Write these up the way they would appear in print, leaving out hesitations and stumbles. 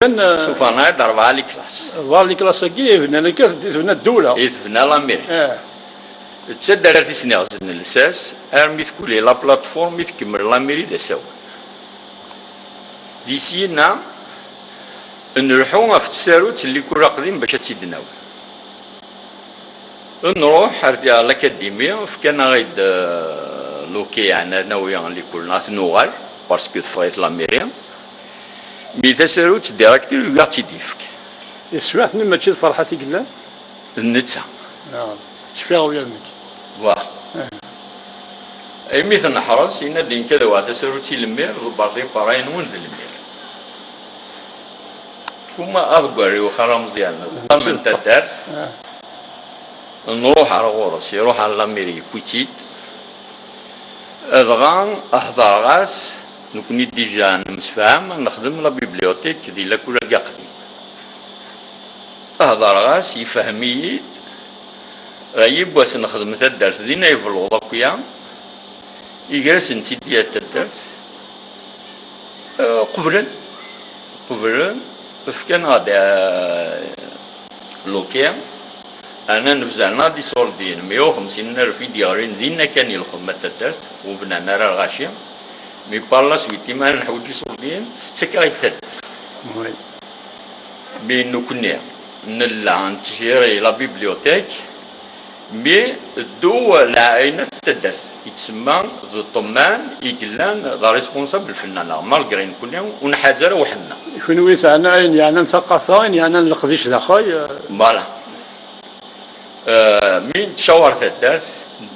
سوف نعرض 4 لي كلاس. 4 لي كلاس كي هنا الدولة. يتبنى لاميري. تسدر في سنة غزن الأساس أرمي تكولي لا بلاتفورم يتكمل لاميري دا سوا. ديسينا نروحو في التساروت اللي كل قديم باش تيدناو. نروح على الأكاديمية فكان غيد لوكي يعني ناوية اللي كلنا نوغال باسكو تفايت لاميري. مي تساروت ديراكتور يقعد تيديفك. يسمعتني ماشي فرحتي كلا؟ النتسا. شفيها وياك. واه. أي مثل نحرص إن دين كذا واتساروتي المير ضباطي باراين ون ذي المير. وما أبقى وخرام زيان. من تدرس. نروح على غورس يروح على لاميري كويتيت. أدغان أحضر غاس نكوني ديجا نمسفهم نخدم لا بيبليوتيك دي لا كل قاقدي. أحضر غاس يفهميت غايب واس نخدم الدرس دينا يفلو ضاكويا يجلس نتيدي الدرس قبلا فكان غادي لوكيا انا نفزعنا دي سولدين 150 ألف ديارين دينا كان يلخدم الدرس وبنانا راه غاشيا مي بالا سويتي ما نحوجي سولدين ستكايت الدرس بينو كنا نلا نتشيري لا بيبليوتيك مي الدول عاينة الدرس يتسمى ذو الطمان يقلان ذا ريسبونسابل الفنانة مالغري كلهم ونحازر وحدنا. شنو يسعنا يعني ثقافة يعني نقضيش ذا خاي. فوالا. مين تشاورت الدرس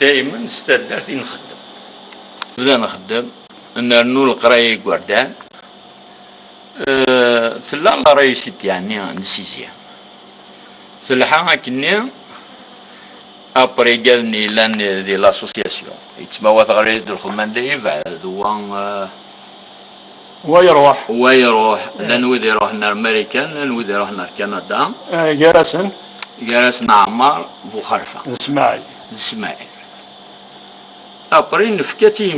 دائما الدرس نخدم. بدا نخدم نرنو القراية قردان. ثلا لا ريسيت يعني نسيزيا. ثلحا كني أبري قالني لان دي لاسوسياسيون يتسمى تغريز دو الخدمة دي بعد ويروح لان ويدي يروح نار أمريكان لان ويدي يروح نار كندا جالسن عمار بوخرفة السماعي أبري نفكتي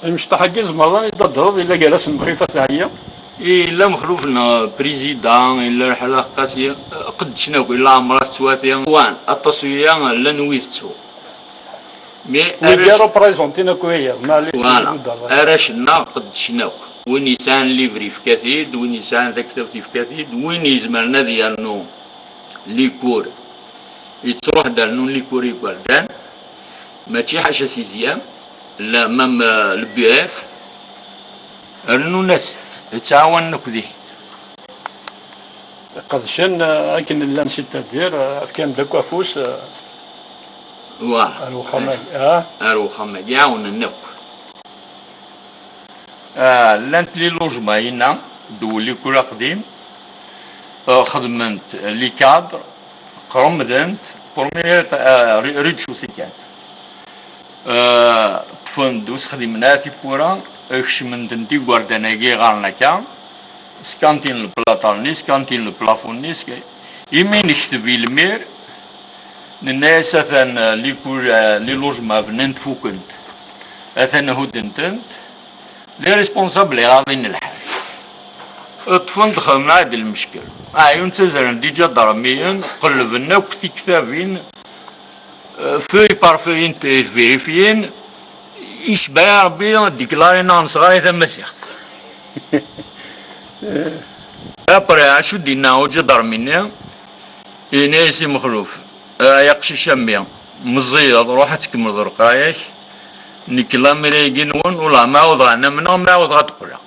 المشطح قزم الله يضرب إلا جالس مخيفة ثانية إلا مخلوفنا بريزيدان إلا رحلة قاسية قد شنو إلا عمرات تواتيا وان التصوير لن ويتسو مي ويديرو بريزونتينا كويا فوالا أرشنا قد شنو وين يسان ليفري في كثيد وين يسان ذا كتبتي في كثيد وين يزمرنا ديالنو ليكور يتروح دارنو ليكور يقردان ماشي حاجة سيزيام لا مام البي اف رنو ناس تعاون نكذي قد شن لكن اللي نسيت ندير كان داك وافوس واه الوخماج الوخماج يعاون النوك لانت لي لوجماينا دولي كل قديم خدمت لي كادر قرمدنت بروميير ريتشو سيكان فندوس خدمناتي بورا اكشمن دنتي غارداناكي غارناكا سكانتين البلاطاني سكانتين البلافونيس يمين يكتبي المير الناس اثن لي لوجما بننت فوكنت اثن هودنتنت لي ريسبونسابل غاديين الحال الطفل دخل مع هاد المشكل عيون تزرن ديجا ضرميا قلبنا وكتي كتابين فوي بار فوي انت فيريفيين يشبع ربي ديكلارينا نصغاري ثم سيخت أبرا شو دينا وجه ضرمينا يناسي مخلوف يقشي شميا مزيض روح تكمل القرايش نكلا مريقين ون ولا ما وضعنا منهم ما وضع تقولا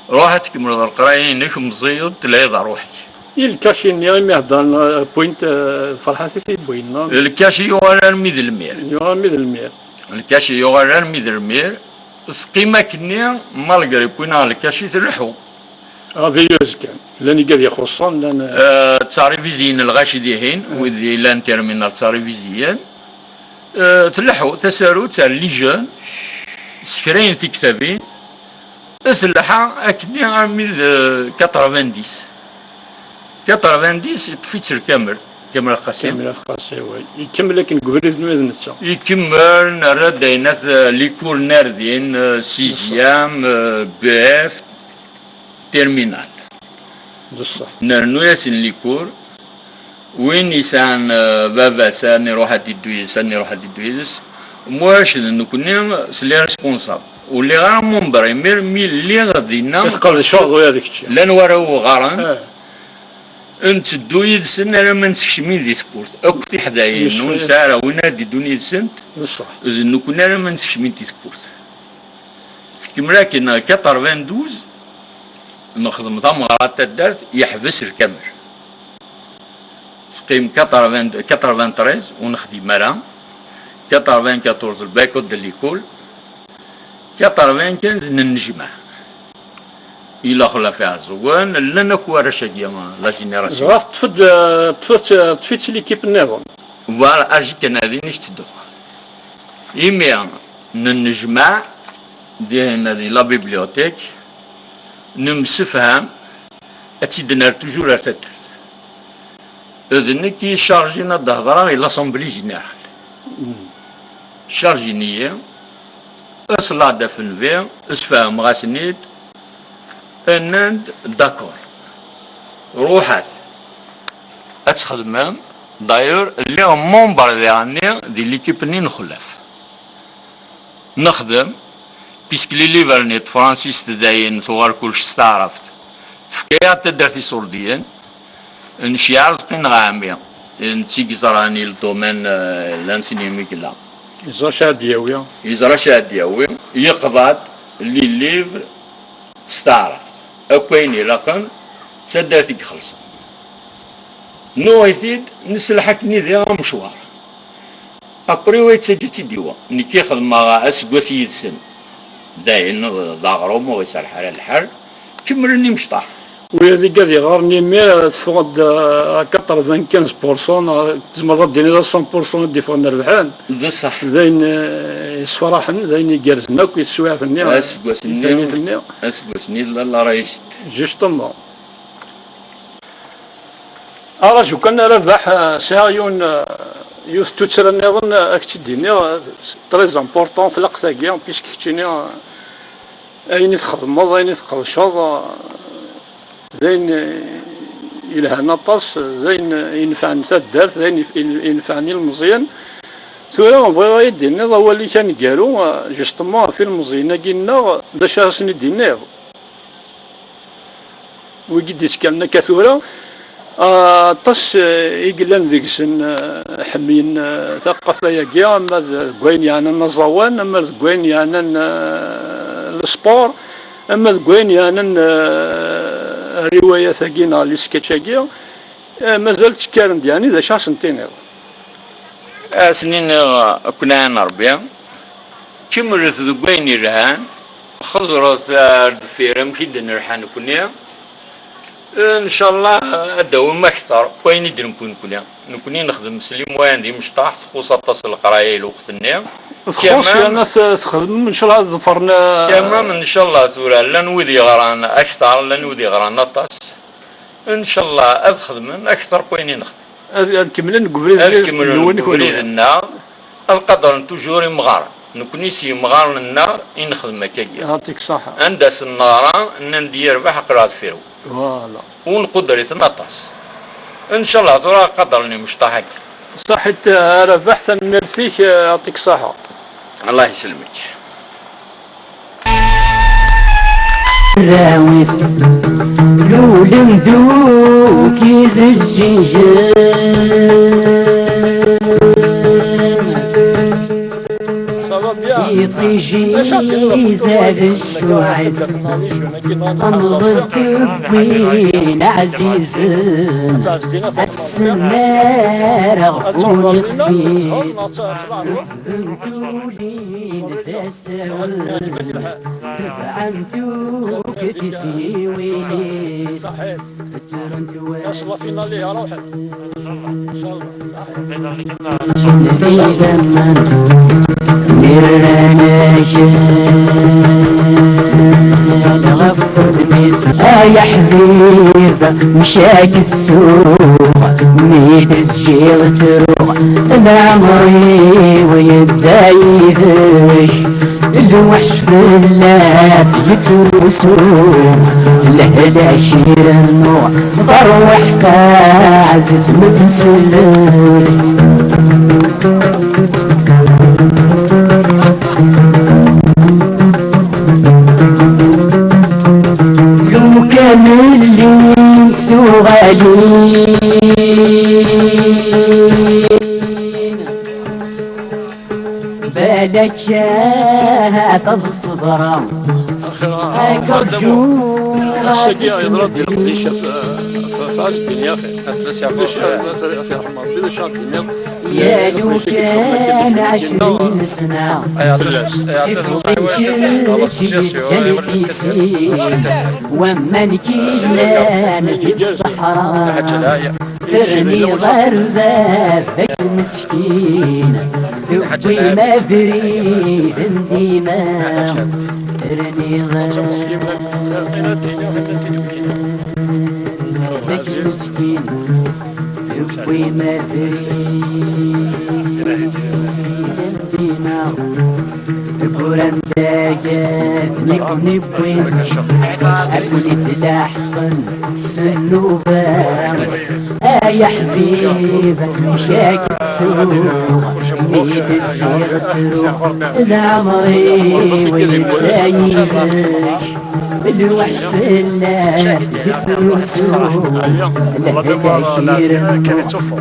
روح تكمل القرايش نك مزيض تلاقي روحي الكاشي نيغي مهدان بوينت فرحتي في بويننا الكاشي يغرر ميد المير الكاشي يغرر ميد المير سقيمة كنيا مالغري بوينا الكاشي تلحو فيوز كان لاني قاعد يخصون لان تعريفيزيين الغاشي ديهين وذي لان تيرمينال تعريفيزيين تلحو تسارو تاع لي جون سكرين في كتابين تلحا اكني عامل 90 يطفيتر كامل القاسم يكمل لكن قبل نتا يكمل نرى داينات ليكول ناردين سيزيام بي اف تيرمينال بصح نرنو ياسن ليكور وين يسان بابا سان يروح الدويس سان يروح الدويس مواش نكون سلي ريسبونسابل واللي غير منبر مي اللي غادينا يسقل الشغل هذاك الشيء لا نوراو غارن انت الدويد سن راه ما نسكشمين دي سبورت اكتي حدايا نسارا ونادي دوني سنت بصح نكون راه ما نسكشمين دي سبورت كيما كاين 92 نخدم ثمرات الدرت يحبس الكامر قيم 93 ونخدم مرام 94 الباكو ديال ليكول 95 ننجمع إلا خلا فيها الزوان لنا كوارا شاكيا لا جينيراسيون راس تفت ليكيب النظام فوالا اجي كان هذه نشتدو يميا ننجمع ديالنا دي لا بيبليوتيك نمسفهم اتيدنا توجور ارتدرت اذن كي شارجينا الهضره الى لاسومبلي جينيرال شارجينيه اصلا دفن فيه اسفهم غاسنيد انند داكور روحات اتخدم داير اللي مونبر يعني دي ليكيب ني نخلف نخدم بيسك لي ليفرنيت فرانسيس تداين ثوار كلش استعرفت فكيات تدرتي سورديين نشيع رزقين غامية نتيجي زراني الدومين لانسينيميك لا إزرا شاديوية يزرا شاديوي يقضات اللي ليفر استعرفت أكويني لقن تدرتي خلص نويثيد نسلحكني ذي مشوار أبري ويتسجلتي ديوا نكي خدم مع أسقوس يدسن داين ضاغروم ويسرح على الحر كمرني مشطح وهذيك قال يغارني مي تفقد 95% تزمر ديني 100% ديفون ربحان بصح زين يصفراحن زين يقرزنا ويسويها في النية أسقوس النية أسقوس النية لا رايشت جوستومون أراجو كان ربح سايون يوث توتر النظام اكتديني تريز امبورطون في القتاكي بيسك كتيني اين تخدمض اين تقرشض زين يلهنا طاس زين ينفعني تدارت زين ينفعني المزيان ثورة بغيغا يديني هو اللي كان قالو جوستومون في المزيان كينا باش راسني ديني ويجي يسكلنا كثورة طاس يقلن ذيكسن حمين ثقافة ياكي اما كوين يعني النزوان اما كوين يعني السبور اما كوين يعني رواية ثقينا لسكتشاكي مازال تكارن يعني ذا شا سنتين سنين كنا نربيا كمرت ذوين يرهان خزرت الدفيرم كيدا نرحان كنا ان شاء الله الدوام اكثر وين ندير نكوني نخدم سليم وين دي مشطاح خصوصا تصل القرايه الوقت النيم تخص الناس تخدم ان شاء الله ظفرنا تمام ان شاء الله تورا لا نودي غرانا اكثر لا نودي غرانا طاس ان شاء الله اخدم اكثر وين نخدم نكملن قبريدنا القدر توجور مغار نكوني سي مغار لنا نخدم هكايا يعطيك الصحة عندس النار ندير ربح قرات فيرو فوالا ونقدر يتنطس ان شاء الله ترى قدرني مشطحك صحة ربح ثمر فيك يعطيك الصحة الله يسلمك راوس لولم دوكي زجيجان يطيجي زاد الشعز تنظر تبين عزيز السنار غفون الخبيز انتولين تساوي تبعنتوك تسيوينيس يصل فينا ليها روحك ان شاء الله يا حبيب مشاك السوق ميت الجيل تروح العمري ويدايفش الوحش في اللات يترسوم لهدا عشير النوع ضروح عزيز متسلل لو كامل لي سوغالين بالك شاهد الصبرة السقيا يضرب ديال القديشه في عز الدنيا فلوس يا يا لو كان 20 سنة ومن كيلان في الصحراء ترني ضربة ذاك المسكين ربي ما بريد ديما ترني ضربة ذاك المسكين ربي ما بريد ديما بوران داجات نكوني بوين أكوني تلاحقن سلوبان يا حبيبة مشاك السوق ميت الجيغ العمري ويدايفش الوحش في الله يترسوق لهدا عشير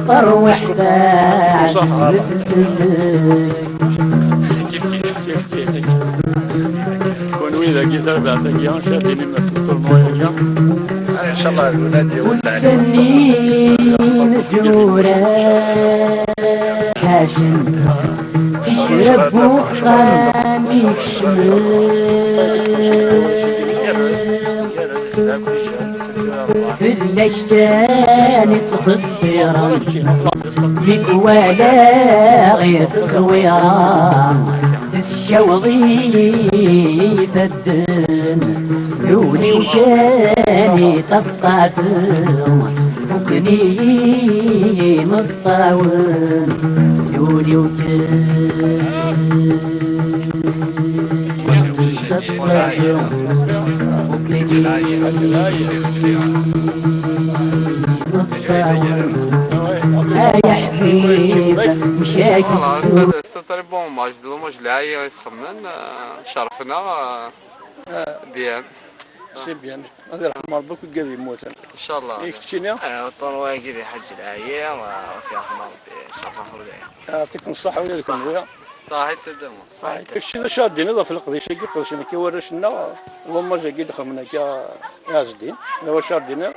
طروح باعز متسلك ونوي ذا كيتر بعد ايام شاديني ما فوتو المويه ان شاء الله الولاد والسنين زورة حاشم تشرب وخاني في الاشجان تخصيرا فيك ولا غير تصويرا تسشوضي فدن لولي وجاني تطاطن فكني مطاون لولي وجاني تطاطن فكني يا حبيبي مشاكل سيتري بون ماتش دو ماتش لاعي يسخمن شرفنا بيان سي بيان هذا رحم ربك وقال يموت ان شاء الله يكتشيني الطنوة كذا حج الآية وفي أحمر بصباح وليه يعطيكم الصحة وياكم ويا صحيح تدمو صحيح داكشي اللي شادين هذا في القضية كي قلت كي ورشنا اللهم جا كي دخلنا كا يازدين هو شادين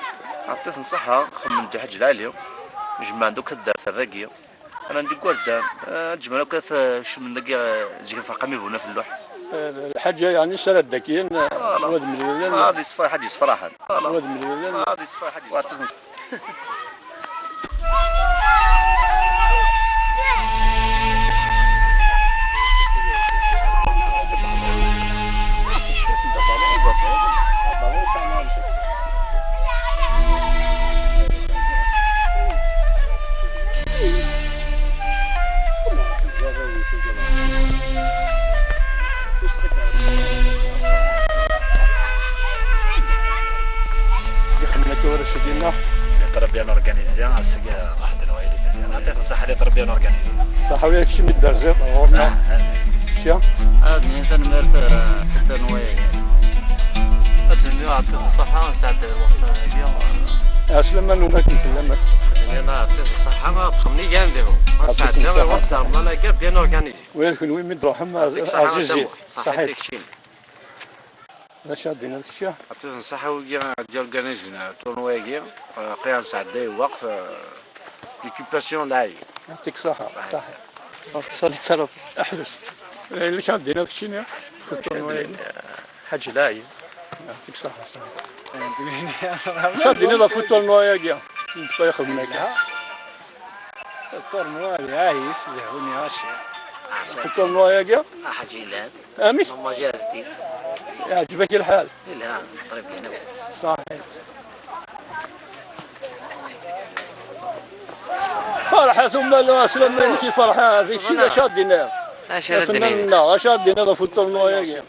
عطيت نصحها خمم دو حاج العالية جمع دوك الدار ثلاقية انا ندير قدام جمع دوك شو من لقى زي فقامي هنا في اللوح الحاجة يعني سرد داكين واد مليون هذه صفر حاج صراحة واد مليون هذه صفر حاج تربية اورغانيزيا السقا واحد الوالد عطيت نصح لي تربية اورغانيزيا صح وياك شي من الدرزات غورنا شي هاد نيت نمرت في التنويه الدنيا عطيت نصحها نساعد الوقت هذه اسلم انه ما كنت لما انا عطيت نصحها ما تخمني كانديرو نساعد الوقت انا كان بيان اورغانيزي وياك وين من تروحهم عزيزي صحيح لا شادين هذا الشيء عطيت نصحها ويا ديال اورغانيزينا تورنوايا قيام ساعدي وقت ليكيباسيون لاي يعطيك الصحة صحيح صار يتصرف احرس اللي شادين هذا الشيء في التورنوي حاج لاي يعطيك الصحة صحيح شادين هذا في التورنوي يا ياخذ منك التورنوا هاي يسلحوني هاشي في التورنوي يا حاجي لا امس ما جازتي يعجبك الحال لا طيب هنا صحيح فرحة ثم الاسلام كي فرحة هذيك الشيء اش غادينا اش هذا فنان الدنيا لا اش غادينا في الطرنويا